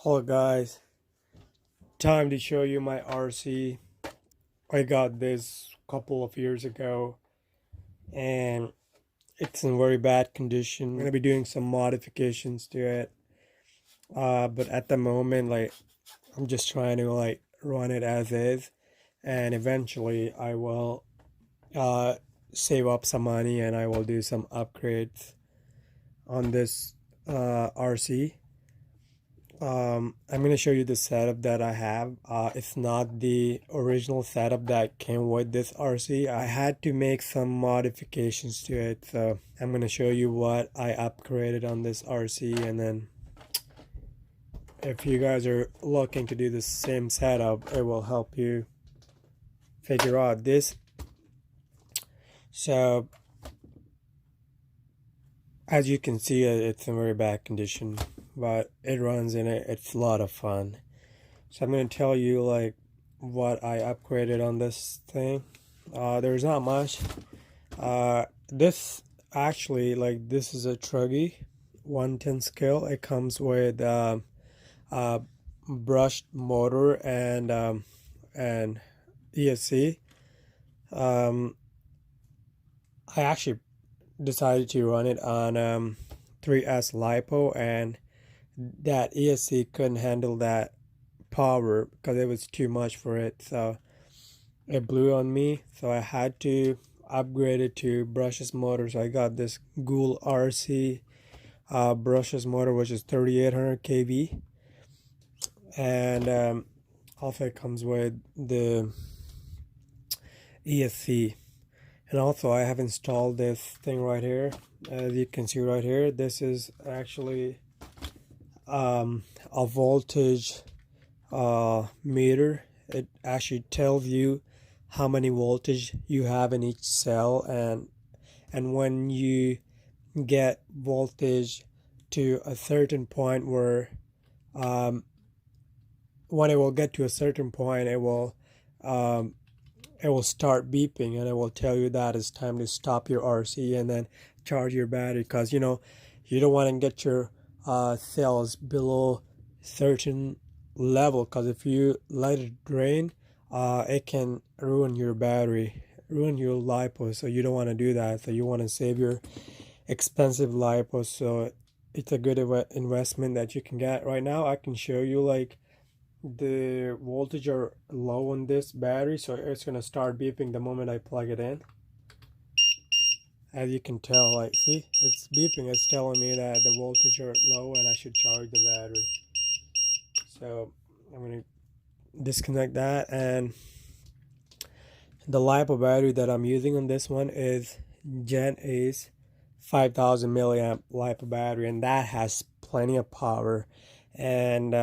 Hello guys, time to show you my RC. I got this a couple of years ago and it's in very bad condition. I'm gonna be doing some modifications to it. But at the moment, I'm just trying to run it as is, and eventually I will uh save up some money and I will do some upgrades on this RC. I'm gonna show you the setup that I have. It's not the original setup that came with this RC. I had to make some modifications to it, so I'm gonna show you what I upgraded on this RC, and then if you guys are looking to do the same setup, it will help you figure out this. So as you can see, it's in very bad condition, but it runs in it. It's a lot of fun. So I'm going to tell you what I upgraded on this thing. There's not much. This actually, this is a Truggy 110 scale. It comes with a brushed motor and ESC. I actually decided to run it on 3S LiPo, and that ESC couldn't handle that power because it was too much for it, so it blew on me. So I had to upgrade it to brushless motor. So I got this Goul RC brushless motor, which is 3800 kV, and also it comes with the ESC. And also I have installed this thing right here. As you can see right here, this is actually a voltage meter. It actually tells you how many voltage you have in each cell, and when you get voltage to a certain point where when it will get to a certain point, it will start beeping, and it will tell you that it's time to stop your RC and then charge your battery, because you don't want to get your cells below certain level, because if you let it drain, it can ruin your battery, ruin your LiPo. So you don't want to do that. So you want to save your expensive LiPo. So it's a good investment that you can get. Right now I can show you the voltage are low on this battery, so it's gonna start beeping the moment I plug it in. As you can tell, see, it's beeping. It's telling me that the voltage are low and I should charge the battery. So I'm gonna disconnect that, and the LiPo battery that I'm using on this one is GenAce 5000 milliamp LiPo battery, and that has plenty of power. And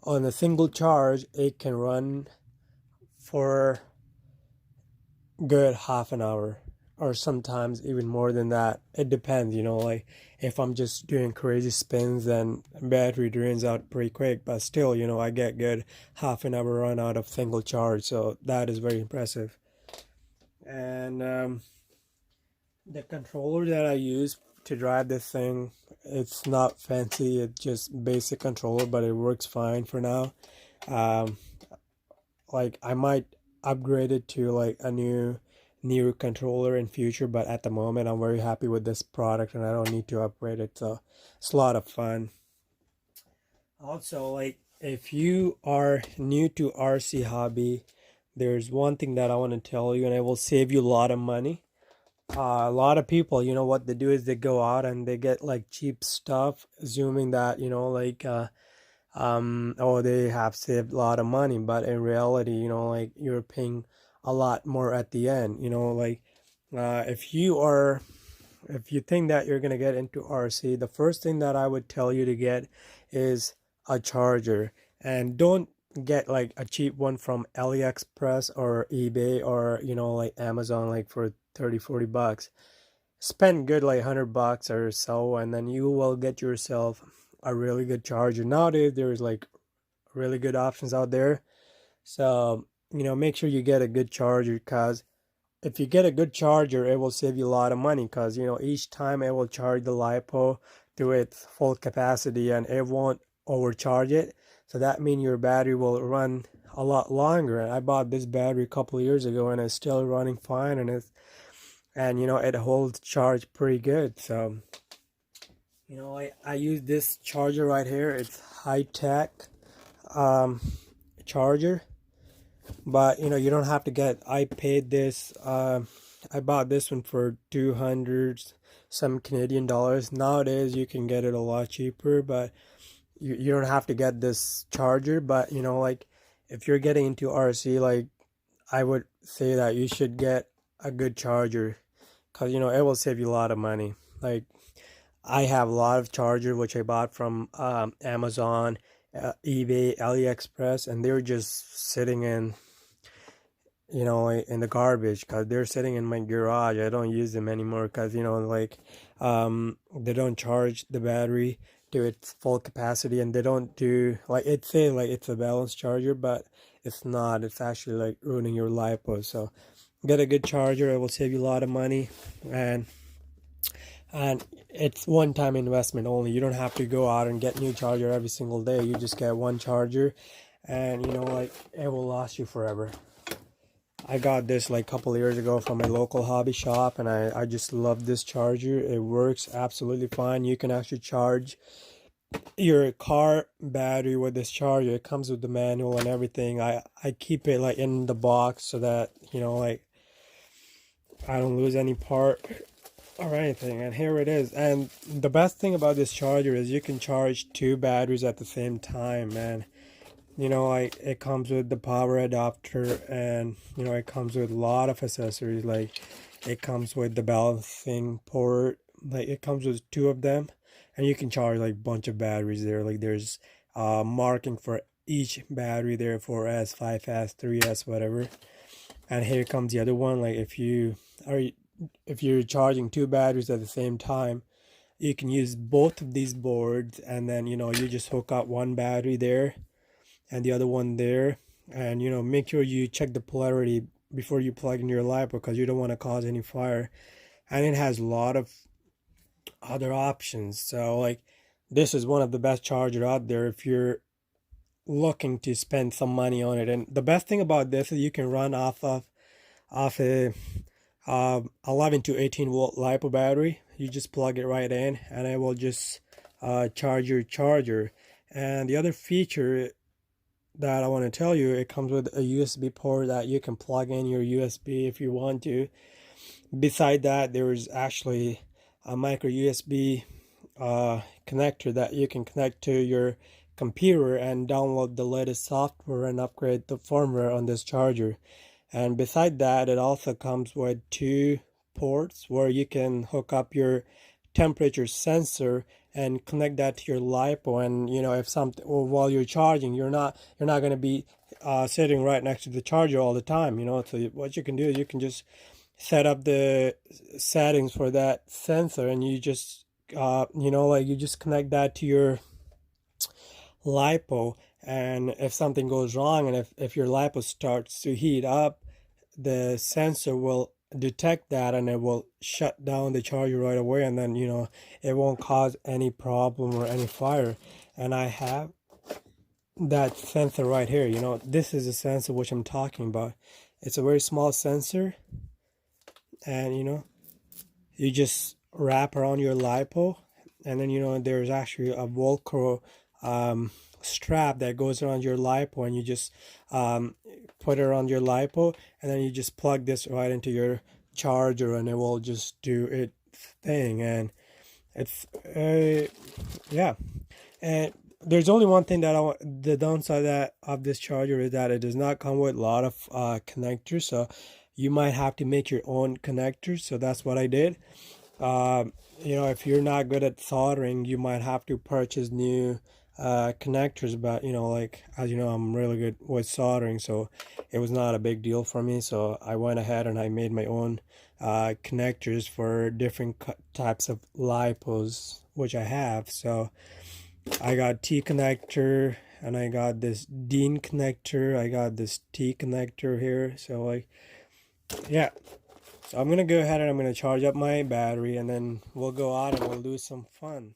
on a single charge, it can run for good half an hour, or sometimes even more than that. It depends, if I'm just doing crazy spins, then battery drains out pretty quick, but still, I get good half an hour run out of single charge, so that is very impressive. And the controller that I use to drive this thing, it's not fancy, it's just basic controller, but it works fine for now. I might upgrade it to a new controller in future, but at the moment I'm very happy with this product and I don't need to upgrade it. So it's a lot of fun. Also, if you are new to RC hobby, there's one thing that I want to tell you, and it will save you a lot of money. A lot of people, what they do is they go out and they get cheap stuff, assuming that oh, they have saved a lot of money, but in reality, you're paying a lot more at the end. If you think that you're gonna get into RC, the first thing that I would tell you to get is a charger, and don't get a cheap one from AliExpress or eBay or Amazon for 30-40 bucks. Spend good $100 or so, and then you will get yourself a really good charger. Nowadays there's really good options out there, so make sure you get a good charger, because if you get a good charger, it will save you a lot of money, because each time it will charge the LiPo to its full capacity, and it won't overcharge it. So that means your battery will run a lot longer. And I bought this battery a couple of years ago, and it's still running fine, and it holds charge pretty good. So I use this charger right here. It's high-tech charger, but you don't have to get. I paid this. I bought this one for 200 some Canadian dollars. Nowadays you can get it a lot cheaper, but you don't have to get this charger. But like, if you're getting into RC, like, I would say that you should get a good charger, because it will save you a lot of money. Like, I have a lot of charger which I bought from Amazon, eBay, AliExpress, and they're just sitting in in the garbage, because they're sitting in my garage. I don't use them anymore, because like, they don't charge the battery to its full capacity, and they don't do, like, it say like it's a balanced charger, but it's not. It's actually like ruining your LiPo. So get a good charger. It will save you a lot of money, and it's one-time investment only. You don't have to go out and get new charger every single day. You just get one charger, and like, it will last you forever. I got this like a couple of years ago from a local hobby shop, and I just love this charger. It works absolutely fine. You can actually charge your car battery with this charger. It comes with the manual and everything. I keep it like in the box, so that like, I don't lose any part or anything. And here it is. And the best thing about this charger is you can charge two batteries at the same time, man. Like, it comes with the power adapter, and it comes with a lot of accessories. Like, it comes with the balancing port. Like, it comes with two of them, and you can charge like a bunch of batteries there. Like, there's marking for each battery there, 4S, 5S, 3S, whatever. And here comes the other one. Like, if you're charging two batteries at the same time, you can use both of these boards, and then you just hook up one battery there and the other one there, and make sure you check the polarity before you plug in your LiPo, because you don't want to cause any fire. And it has a lot of other options. So like, this is one of the best charger out there if you're looking to spend some money on it. And the best thing about this is you can run off a 11 to 18 volt LiPo battery. You just plug it right in, and it will just charge your charger. And the other feature that I want to tell you, it comes with a USB port that you can plug in your USB if you want to. Beside that, there's actually a micro USB connector that you can connect to your computer and download the latest software and upgrade the firmware on this charger. And beside that, it also comes with two ports where you can hook up your temperature sensor and connect that to your LiPo. And if something, or while you're charging, you're not going to be sitting right next to the charger all the time. So what you can do is you can just set up the settings for that sensor, and you just you just connect that to your LiPo. And if something goes wrong, and if your LiPo starts to heat up, the sensor will detect that, and it will shut down the charger right away, and then it won't cause any problem or any fire. And I have that sensor right here. This is the sensor which I'm talking about. It's a very small sensor, and you just wrap around your LiPo, and then there's actually a Velcro strap that goes around your LiPo, and you just put it around your LiPo, and then you just plug this right into your charger, and it will just do its thing. And it's yeah. And there's only one thing that the downside of this charger is that it does not come with a lot of connectors, so you might have to make your own connectors. So that's what I did. If you're not good at soldering, you might have to purchase new connectors, but like, as I'm really good with soldering, so it was not a big deal for me. So I went ahead and I made my own connectors for different types of LiPos which I have. So I got T connector, and I got this Dean connector, I got this T connector here. So like, yeah. So I'm gonna go ahead and I'm gonna charge up my battery, and then we'll go out and we'll do some fun.